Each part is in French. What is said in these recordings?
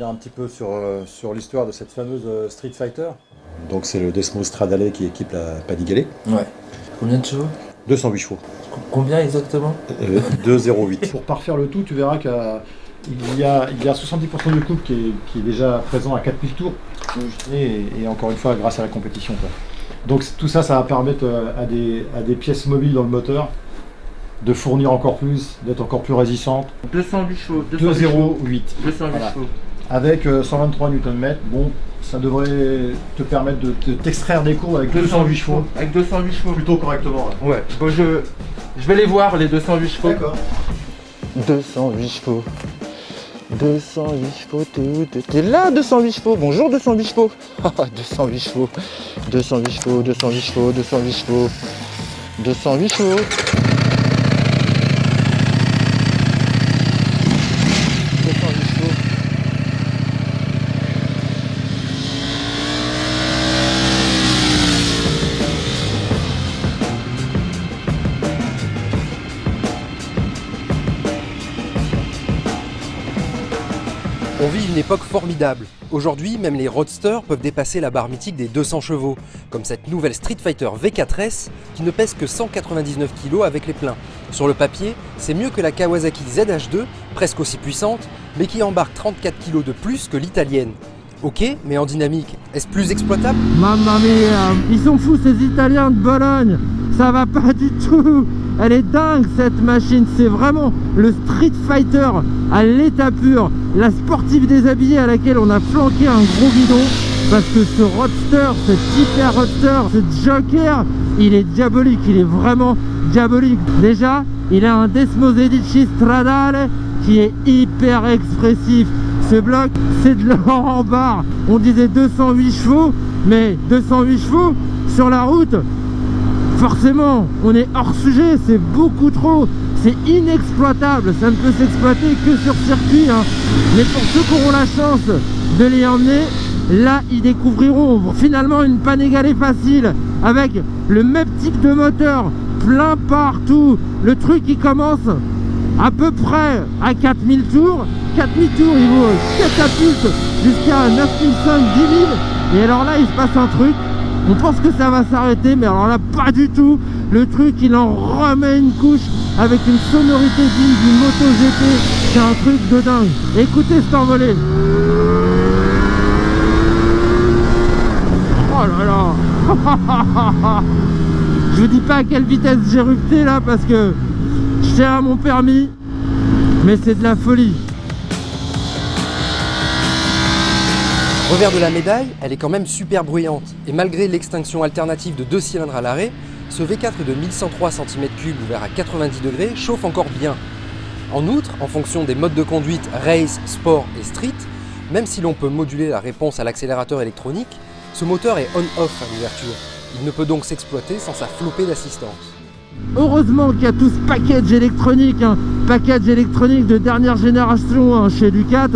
revenir un petit peu sur l'histoire de cette fameuse Street Fighter. Donc c'est le Desmo Stradale qui équipe la Panigale. Ouais. Combien de chevaux? 208 chevaux. Combien exactement? 208. Pour parfaire le tout, tu verras qu'il y a 70% du couple qui est déjà présent à 4000 tours, et encore une fois grâce à la compétition, quoi. Donc tout ça, ça va permettre à des pièces mobiles dans le moteur de fournir encore plus, d'être encore plus résistante. 208 chevaux. 208. 208 Voilà. chevaux. Avec 123 Nm, bon, ça devrait te permettre de t'extraire des courbes avec 208 chevaux. Avec 208 chevaux. Plutôt correctement. Là. Ouais. Bon, je vais les voir, les 208 chevaux. D'accord. 208 chevaux. 208 chevaux, t'es là 208 chevaux, bonjour 208 chevaux. 208 chevaux, 208 chevaux, 208 chevaux, 208 chevaux, 208 chevaux. On vit une époque formidable. Aujourd'hui, même les roadsters peuvent dépasser la barre mythique des 200 chevaux, comme cette nouvelle Street Fighter V4S qui ne pèse que 199 kg avec les pleins. Sur le papier, c'est mieux que la Kawasaki ZH2, presque aussi puissante, mais qui embarque 34 kg de plus que l'italienne. Ok, mais en dynamique, est-ce plus exploitable? Mamma mia, ils sont fous ces Italiens de Bologne, ça va pas du tout. Elle est dingue cette machine, c'est vraiment le Street Fighter à l'état pur, la sportive déshabillée à laquelle on a flanqué un gros guidon, parce que ce roadster, ce hyper roadster, ce joker, il est diabolique, il est vraiment diabolique. Déjà, il a un Desmo Zedici Stradale qui est hyper expressif. Ce bloc, c'est de l'or en barre. On disait 208 chevaux, mais 208 chevaux sur la route, forcément, on est hors sujet, c'est beaucoup trop, c'est inexploitable, ça ne peut s'exploiter que sur circuit, hein. Mais pour ceux qui auront la chance de les emmener, là, ils découvriront finalement une Panigale facile, avec le même type de moteur, plein partout. Le truc, il commence à peu près à 4000 tours. 4000 tours, il vaut catapulte jusqu'à 9005, 10 000. Et alors là, il se passe un truc. On pense que ça va s'arrêter, mais alors là, pas du tout. Le truc, il en remet une couche avec une sonorité digne du MotoGP. C'est un truc de dingue. Écoutez cet envolé. Oh là là. Je vous dis pas à quelle vitesse j'ai rupté là, parce que je tiens à mon permis. Mais c'est de la folie. Revers de la médaille, elle est quand même super bruyante. Et malgré l'extinction alternative de 2 cylindres à l'arrêt, ce V4 de 1103 cm3 ouvert à 90 degrés chauffe encore bien. En outre, en fonction des modes de conduite race, sport et street, même si l'on peut moduler la réponse à l'accélérateur électronique, ce moteur est on-off à l'ouverture. Il ne peut donc s'exploiter sans sa flopée d'assistance. Heureusement qu'il y a tout ce package électronique, package électronique de dernière génération chez Ducat.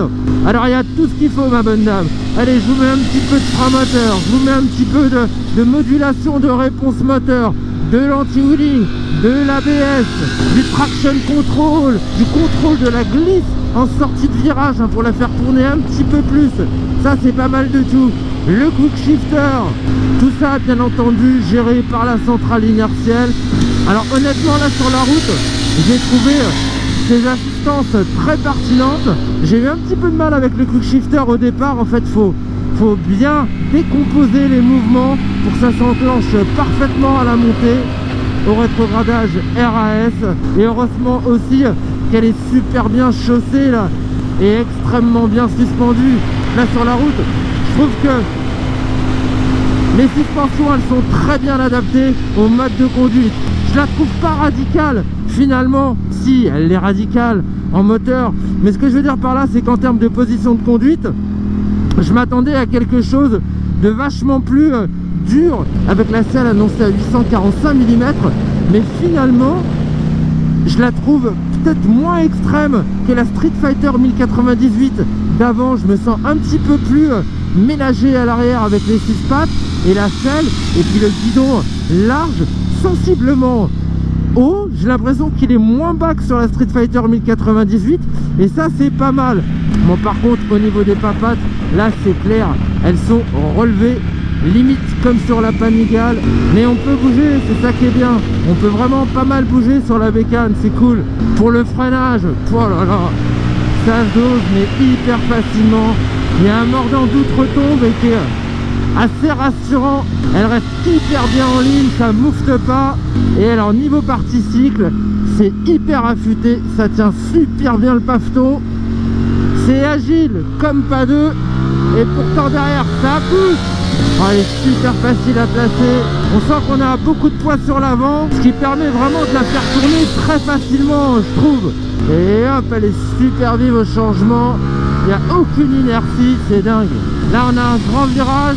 Alors il y a tout ce qu'il faut, ma bonne dame. Allez, je vous mets un petit peu de frein moteur, je vous mets un petit peu de modulation de réponse moteur, de l'anti-wheeling, de l'ABS, du traction control, du contrôle de la glisse en sortie de virage pour la faire tourner un petit peu plus. Ça, c'est pas mal de tout. Le quick shifter, tout ça bien entendu géré par la centrale inertielle. Alors honnêtement là sur la route, j'ai trouvé ces assistances très pertinentes. J'ai eu un petit peu de mal avec le quick shifter au départ. En fait, faut bien décomposer les mouvements pour que ça s'enclenche parfaitement à la montée, au rétrogradage RAS. Et heureusement aussi qu'elle est super bien chaussée là et extrêmement bien suspendue. Là sur la route, je trouve que les suspensions, elles sont très bien adaptées au mode de conduite. Je la trouve pas radicale finalement. Si, elle est radicale en moteur, mais ce que je veux dire par là, c'est qu'en termes de position de conduite, je m'attendais à quelque chose de vachement plus dur, avec la selle annoncée à 845 mm, mais finalement je la trouve peut-être moins extrême que la Street Fighter 1098 d'avant. Je me sens un petit peu plus ménagé à l'arrière avec les 6 pattes et la selle, et puis le guidon large, sensiblement haut. J'ai l'impression qu'il est moins bas que sur la Street Fighter 1098, et ça c'est pas mal. Bon, par contre, au niveau des papates, là c'est clair, elles sont relevées, limite comme sur la Panigale. Mais on peut bouger, c'est ça qui est bien. On peut vraiment pas mal bouger sur la bécane, c'est cool. Pour le freinage, oh là là, ça dose mais hyper facilement. Il y a un mordant d'outre-tombe et qui est assez rassurant. Elle reste hyper bien en ligne, ça moufte pas. Et alors niveau partie cycle, c'est hyper affûté, ça tient super bien le paveton. C'est agile comme pas deux. Et pourtant derrière ça pousse. Oh, elle est super facile à placer. On sent qu'on a beaucoup de poids sur l'avant, ce qui permet vraiment de la faire tourner très facilement, je trouve. Et hop, elle est super vive au changement. Il n'y a aucune inertie, c'est dingue. Là on a un grand virage,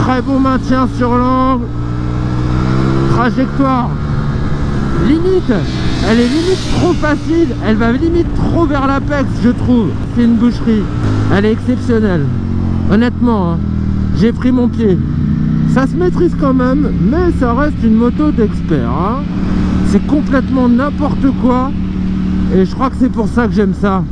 très bon maintien sur l'angle. Trajectoire limite, elle est limite trop facile, elle va limite trop vers l'apex, je trouve. C'est une boucherie, elle est exceptionnelle. Honnêtement, hein, j'ai pris mon pied. Ça se maîtrise quand même, mais ça reste une moto d'expert. Hein. C'est complètement n'importe quoi, et je crois que c'est pour ça que j'aime ça.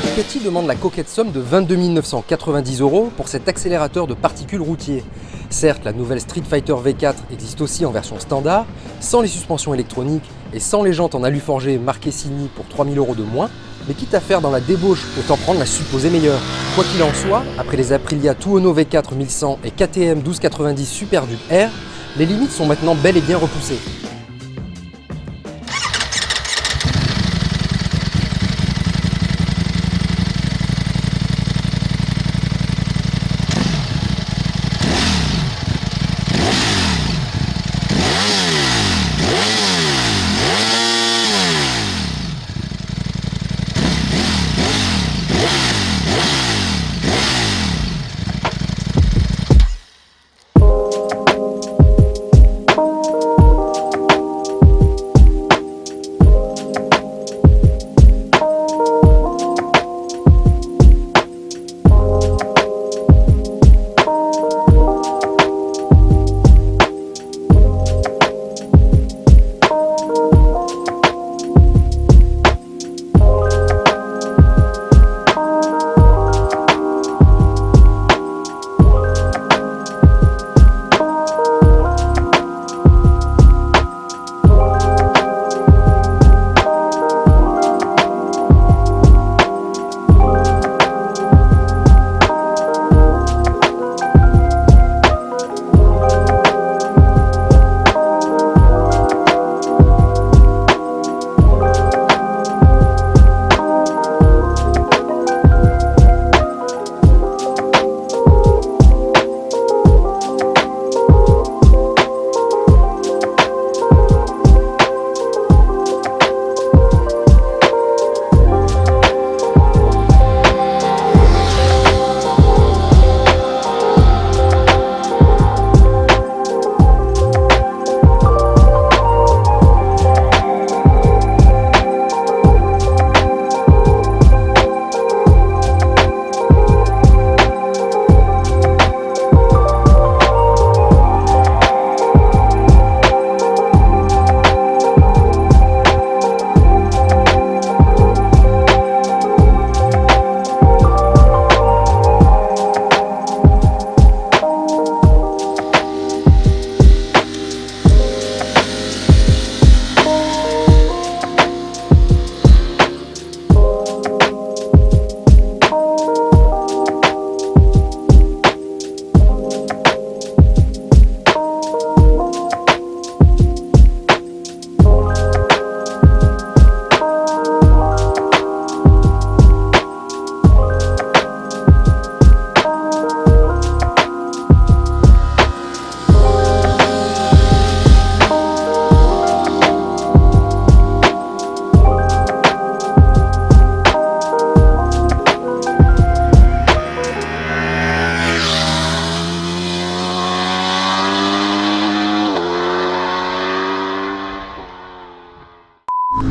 Ducati demande la coquette somme de 22 990 € pour cet accélérateur de particules routier. Certes, la nouvelle Street Fighter V4 existe aussi en version standard, sans les suspensions électroniques et sans les jantes en alu forgé marquées Signy pour 3 000 € de moins, mais quitte à faire dans la débauche, autant prendre la supposée meilleure. Quoi qu'il en soit, après les Aprilia Tuono V4 1100 et KTM 1290 Super Duke R, les limites sont maintenant bel et bien repoussées.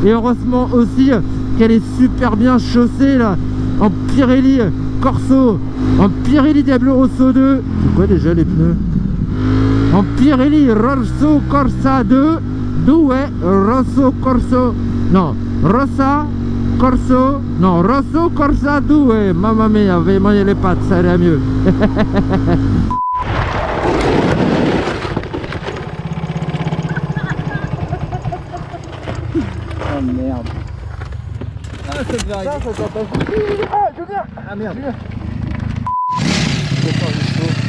Et heureusement aussi qu'elle est super bien chaussée là, en Pirelli Corso, en Pirelli Diablo Rosso 2. C'est quoi déjà les pneus? En Pirelli Rosso Corsa 2. Rosso Corso. Non, Rossa Corso, non, Rosso Corsa 2, mamma mia, vi mangez les pattes, ça irait mieux. Oh merde. Ah, ça devait arriver. Ça doit pas... Ah, Julien. Ah merde. Julien. 208 chevaux.